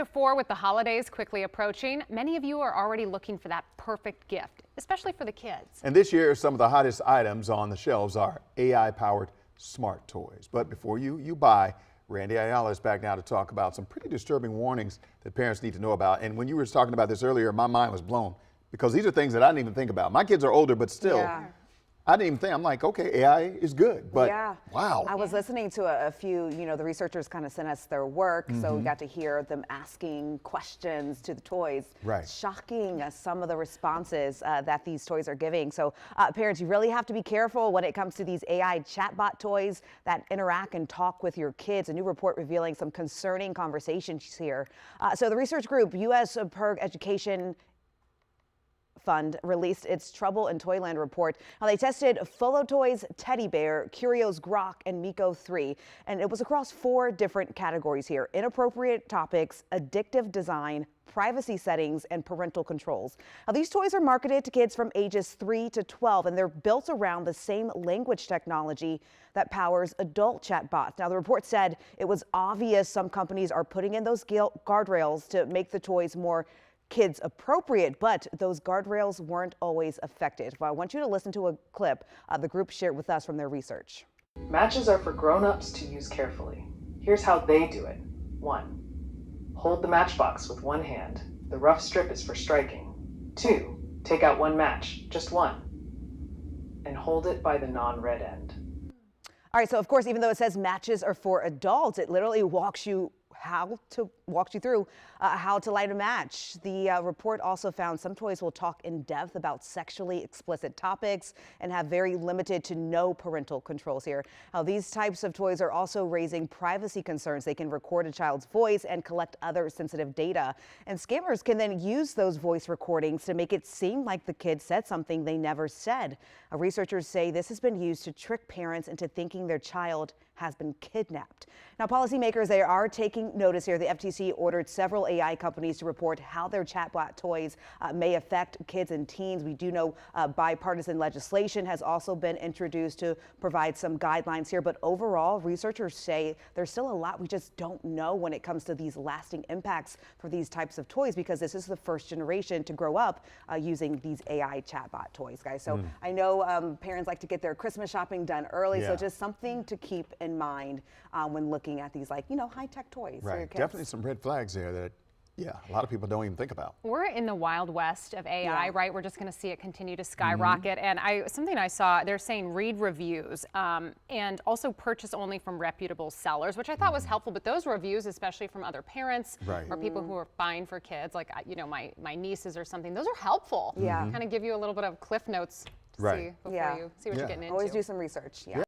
Before, with the holidays quickly approaching, many of you are already looking for that perfect gift, especially for the kids. And this year, some of the hottest items on the shelves are AI-powered smart toys. But before you buy, Randy Ayala is back now to talk about some pretty disturbing warnings that parents need to know about. And when you were talking about this earlier, my mind was blown because these are things that I didn't even think about. My kids are older, but still. Yeah. I didn't even think. I'm like, okay, AI is good, but wow. I was listening to a few, the researchers kind of sent us their work, so we got to hear them asking questions to the toys. Right. Shocking some of the responses that these toys are giving. So parents, you really have to be careful when it comes to these AI chatbot toys that interact and talk with your kids. A new report revealing some concerning conversations here. So the research group, U.S. PERG Education Fund, released its Trouble in Toyland report. Now, they tested Folo Toys, Teddy Bear, Curio's Grok, and Miko 3, and it was across 4 different categories here: inappropriate topics, addictive design, privacy settings, and parental controls. Now, these toys are marketed to kids from ages 3 to 12, and they're built around the same language technology that powers adult chatbots. Now, the report said it was obvious some companies are putting in those guardrails to make the toys more kids appropriate, but those guardrails weren't always effective. Well, I want you to listen to a clip the group shared with us from their research. Matches are for grown-ups to use carefully. Here's how they do it. 1. Hold the matchbox with one hand. The rough strip is for striking. 2. Take out one match, just one, and hold it by the non-red end. All right, so of course, even though it says matches are for adults, it literally walks you through how to light a match. The report also found some toys will talk in depth about sexually explicit topics and have very limited to no parental controls here. Now, these types of toys are also raising privacy concerns. They can record a child's voice and collect other sensitive data. And scammers can then use those voice recordings to make it seem like the kid said something they never said. Researchers say this has been used to trick parents into thinking their child has been kidnapped. Now, policymakers, they are taking notice here. The FTC ordered several AI companies to report how their chatbot toys may affect kids and teens. We do know bipartisan legislation has also been introduced to provide some guidelines here. But overall, researchers say there's still a lot we just don't know when it comes to these lasting impacts for these types of toys, because this is the first generation to grow up using these AI chatbot toys, guys. So I know parents like to get their Christmas shopping done early. So just something to keep in mind when looking at these, high-tech toys for your kids. Definitely some red flags there that, a lot of people don't even think about. We're in the wild west of AI, right? We're just going to see it continue to skyrocket. And something I saw, they're saying read reviews and also purchase only from reputable sellers, which I thought was helpful. But those reviews, especially from other parents or people who are buying for kids, like my nieces or something, those are helpful. Kind of give you a little bit of cliff notes to see before you see what you're getting into. Always do some research.